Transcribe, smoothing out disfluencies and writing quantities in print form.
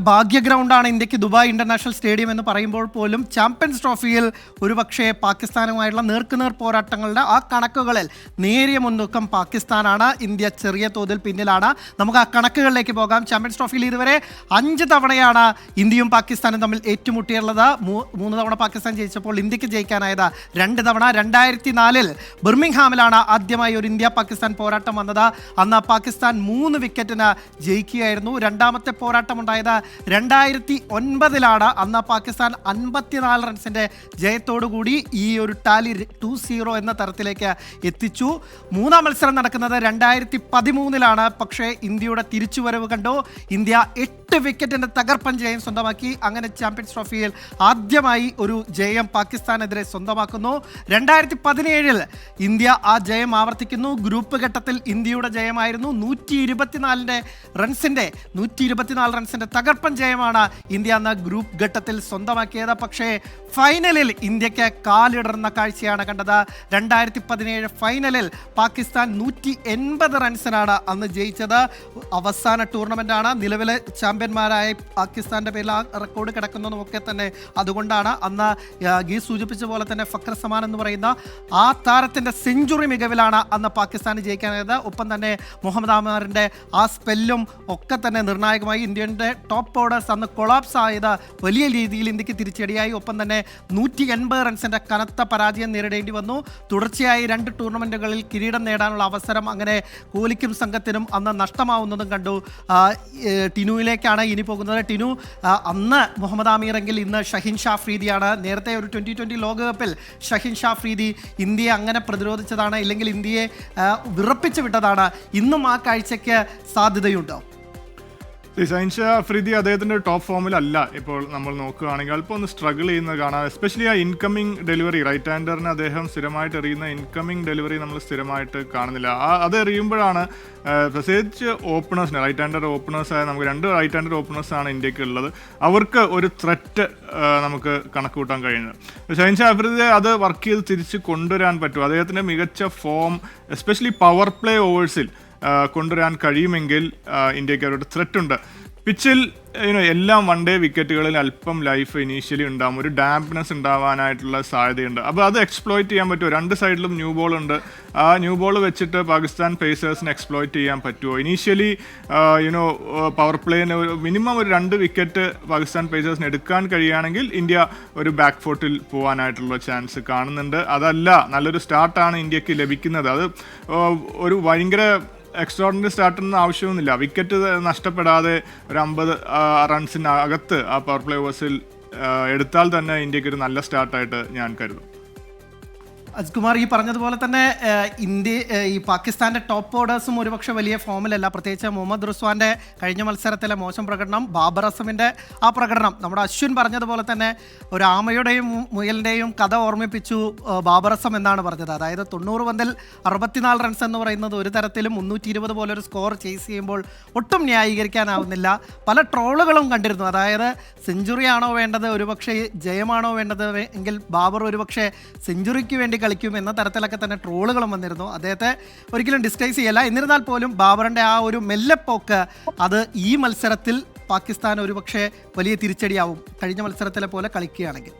ഭാഗ്യ ഗ്രൗണ്ടാണ് ഇന്ത്യക്ക് Dubai international stadium എന്ന് പറയുമ്പോൾ പോലും ചാമ്പ്യൻസ് ട്രോഫിയിൽ ഒരുപക്ഷെ പാകിസ്ഥാനുമായുള്ള നേർക്കുനേർ പോരാട്ടങ്ങളുടെ ആ കണക്കുകളിൽ നേരിയ മുൻതൂക്കം പാകിസ്ഥാനാണ്. ഇന്ത്യ ചെറിയ തോതിൽ പിന്നിലാണ്. നമുക്ക് ആ കണക്കുകളിലേക്ക് പോകാം. ചാമ്പ്യൻസ് ട്രോഫിയിൽ ഇതുവരെ 5 തവണയാണ് ഇന്ത്യയും പാകിസ്ഥാനും തമ്മിൽ ഏറ്റുമുട്ടിയുള്ളത്. 3 തവണ പാകിസ്ഥാൻ ജയിച്ചപ്പോൾ ഇന്ത്യക്ക് ജയിക്കാനായത് 2 തവണ. 2004 ബിർമിംഗ്ഹാമിലാണ് ആദ്യമായി ഒരു ഇന്ത്യ പാകിസ്ഥാൻ പോരാട്ടം വന്നത്. അന്ന് പാകിസ്ഥാൻ 3 വിക്കറ്റിന് ജയിക്കുകയായിരുന്നു. രണ്ടാമത്തെ പോരാട്ടം ഉണ്ടായത് 2009 അന്ന് പാകിസ്ഥാൻ 54 റൺസിന്റെ ജയത്തോടുകൂടി ഈ ഒരു ടാലി 2-0 എന്ന തരത്തിലേക്ക് എത്തിച്ചു. മൂന്നാം മത്സരം നടക്കുന്നത് 2013 പക്ഷേ ഇന്ത്യയുടെ തിരിച്ചുവരവ് കണ്ടു. ഇന്ത്യ 8 വിക്കറ്റിന്റെ തകർപ്പൻ ജയം സ്വന്തമാക്കി. അങ്ങനെ ചാമ്പ്യൻസ് ട്രോഫിയിൽ ആദ്യമായി ഒരു ജയം പാകിസ്ഥാനെതിരെ സ്വന്തമാക്കുന്നു. 2017 ഇന്ത്യ ആ ജയം ആവർത്തിക്കുന്നു. ഗ്രൂപ്പ് ഘട്ടത്തിൽ ഇന്ത്യയുടെ ജയമായിരുന്നു. 124 റൺസിന്റെ തകർപ്പൻ ജയമാണ് ഇന്ത്യ എന്ന ഗ്രൂപ്പ് ഘട്ടത്തിൽ സ്വന്തമാക്കിയത്. പക്ഷേ ഫൈനലിൽ ഇന്ത്യക്ക് കാലിടറുന്ന കാഴ്ചയാണ് കണ്ടത്. 2017 ഫൈനലിൽ പാകിസ്ഥാൻ 180 റൺസിനാണ് അന്ന് ജയിച്ചത്. അവസാന ടൂർണമെന്റാണ്. നിലവിലെ ചാമ്പ്യന്മാരായ പാകിസ്ഥാന്റെ പേരിൽ ആ റെക്കോർഡ് കിടക്കുന്നതുമൊക്കെ തന്നെ അതുകൊണ്ടാണ്. അന്ന് ഗീസ് സൂചിപ്പിച്ച പോലെ തന്നെ ഫക്ർ സമാൻ എന്ന് പറയുന്ന ആ താരത്തിന്റെ സെഞ്ചുറി മികവിലാണ് അന്ന് പാകിസ്ഥാന് ജയിക്കാനായത്. ഒപ്പം തന്നെ മുഹമ്മദ് ആമിറിന്റെ ആ സ്പെല്ലും ഒക്കെ തന്നെ നിർണായകമായി. ഇന്ത്യയുടെ ടോപ്പ് ഓർഡേഴ്സ് അന്ന് കൊളാപ്സ് ആയത് വലിയ രീതിയിൽ ഇന്ത്യക്ക് തിരിച്ചടിയായി. ഒപ്പം തന്നെ 180 റൺസിന്റെ കനത്ത പരാജയം നേരിടേണ്ടി വന്നു. തുടർച്ചയായി 2 ടൂർണമെന്റുകളിൽ കിരീടം നേടാനുള്ള അവസരം അങ്ങനെ കോഹ്ലിക്കും സംഘത്തിനും അന്ന് നഷ്ടമാവുന്നതും കണ്ടു. ടിനുവിലേക്കാണ് ഇനി പോകുന്നത്. ടിനു, അന്ന് മുഹമ്മദ് ആമിറെങ്കിൽ ഇന്ന് ഷഹീൻ ഷാ അഫ്രീദിയാണ്. നേരത്തെ ഒരു 2020 ലോകകപ്പിൽ ഷഹീൻ ഷാ അഫ്രീദി ഇന്ത്യയെ അങ്ങനെ പ്രതിരോധിച്ചതാണ്, ഇല്ലെങ്കിൽ ഇന്ത്യയെ വിറപ്പിച്ചു വിട്ടതാണ്. ഇന്നും ആ കാഴ്ചയ്ക്ക് സാധ്യതയുണ്ടോ? ഷഹീൻ ഷാ അഫ്രീദി അദ്ദേഹത്തിൻ്റെ ടോപ്പ് ഫോമിലല്ല ഇപ്പോൾ നമ്മൾ നോക്കുകയാണെങ്കിൽ. അല്പം ഒന്ന് സ്ട്രഗിൾ ചെയ്യുന്നത് കാണാം. എസ്പെഷ്യലി ആ ഇൻകമ്മിങ് ഡെലിവറി, റൈറ്റ് ഹാൻഡറിന് അദ്ദേഹം സ്ഥിരമായിട്ട് എറിയുന്ന ഇൻകമ്മിങ് ഡെലിവറി നമ്മൾ സ്ഥിരമായിട്ട് കാണുന്നില്ല. അത് എറിയുമ്പോഴാണ് പ്രത്യേകിച്ച് ഓപ്പണേഴ്സിന്, റൈറ്റ് ഹാൻഡർ ഓപ്പണേഴ്സായ നമുക്ക് 2 റൈറ്റ് ഹാൻഡർ ഓപ്പണേഴ്സാണ് ഇന്ത്യക്ക് ഉള്ളത്. അവർക്ക് ഒരു ത്രെറ്റ് നമുക്ക് കണക്ക് കൂട്ടാൻ കഴിയുന്നത്. ഷഹീൻ ഷാ അഫ്രീദിയെ അത് വർക്ക് ചെയ്ത് തിരിച്ച് കൊണ്ടുവരാൻ പറ്റും. അദ്ദേഹത്തിൻ്റെ മികച്ച ഫോം എസ്പെഷ്യലി പവർ പ്ലേ ഓവേഴ്സിൽ കൊണ്ടുവരാൻ കഴിയുമെങ്കിൽ ഇന്ത്യക്ക് അവരുടെ ത്രെറ്റ് ഉണ്ട്. പിച്ചിൽ എല്ലാം 1 ഡേ വിക്കറ്റുകളിൽ അല്പം ലൈഫ് ഇനീഷ്യലി ഉണ്ടാകും, ഒരു ഡാംപ്നെസ് ഉണ്ടാവാനായിട്ടുള്ള സാധ്യതയുണ്ട്. അപ്പോൾ അത് എക്സ്പ്ലോയിറ്റ് ചെയ്യാൻ പറ്റുമോ? 2 സൈഡിലും ന്യൂ ബോൾ ഉണ്ട്. ആ ന്യൂ ബോൾ വെച്ചിട്ട് പാകിസ്ഥാൻ പേസേഴ്സിന് എക്സ്പ്ലോയിറ്റ് ചെയ്യാൻ പറ്റുമോ? ഇനീഷ്യലി പവർ പ്ലേന് മിനിമം ഒരു 2 വിക്കറ്റ് പാകിസ്ഥാൻ പേസേഴ്സിന് എടുക്കാൻ കഴിയുകയാണെങ്കിൽ ഇന്ത്യ ഒരു ബാക്ക് ഫോട്ടിൽ പോകാനായിട്ടുള്ള ചാൻസ് കാണുന്നുണ്ട്. അതല്ല, നല്ലൊരു സ്റ്റാർട്ടാണ് ഇന്ത്യക്ക് ലഭിക്കുന്നത്. അത് ഒരു ഭയങ്കര എക്സ്ട്രോർഡിനറി സ്റ്റാർട്ടൊന്നും ആവശ്യമൊന്നുമില്ല. വിക്കറ്റ് നഷ്ടപ്പെടാതെ ഒരു 50 റൺസിനകത്ത് ആ പവർ പ്ലേ ഓവേഴ്സിൽ എടുത്താൽ തന്നെ ഇന്ത്യക്ക് ഒരു നല്ല സ്റ്റാർട്ടായിട്ട് ഞാൻ കരുതും. അജ്കുമാർ, ഈ പറഞ്ഞതുപോലെ തന്നെ ഈ പാകിസ്ഥാന്റെ ടോപ്പ് ഓർഡേഴ്സും ഒരുപക്ഷെ വലിയ ഫോമിലല്ല. പ്രത്യേകിച്ച് മുഹമ്മദ് റിസ്വാന്റെ കഴിഞ്ഞ മത്സരത്തിലെ മോശം പ്രകടനം, ബാബർ അസമിന്റെ ആ പ്രകടനം, നമ്മുടെ അശ്വിൻ പറഞ്ഞതുപോലെ തന്നെ ഒരു ആമയുടെയും മുയലിന്റെയും കഥ ഓർമ്മിപ്പിച്ചു ബാബർ അസം എന്നാണ് പറഞ്ഞത്. അതായത് 90 പന്തിൽ 64 റൺസ് എന്ന് പറയുന്നത് ഒരു തരത്തിലും 320 പോലൊരു സ്കോർ ചേസ് ചെയ്യുമ്പോൾ ഒട്ടും ന്യായീകരിക്കാനാവുന്നില്ല. പല ട്രോളുകളും കണ്ടിരുന്നു. അതായത് സെഞ്ചുറി ആണോ വേണ്ടത്, ഒരുപക്ഷെ ജയമാണോ വേണ്ടത് എങ്കിൽ ബാബർ ഒരുപക്ഷെ സെഞ്ചുറിക്ക് വേണ്ടി കളിക്കും എന്ന തരത്തിലൊക്കെ തന്നെ ട്രോളുകളും വന്നിരുന്നു. അദ്ദേഹത്തെ ഒരിക്കലും ഡിസ്ക്രൈസ് ചെയ്യല്ല. എന്നിരുന്നാൽ പോലും ബാബറിന്റെ ആ ഒരു മെല്ലെപ്പോക്ക് അത് ഈ മത്സരത്തിൽ പാകിസ്ഥാൻ ഒരുപക്ഷെ വലിയ തിരിച്ചടിയാവും, കഴിഞ്ഞ മത്സരത്തിലെ പോലെ കളിക്കുകയാണെങ്കിൽ.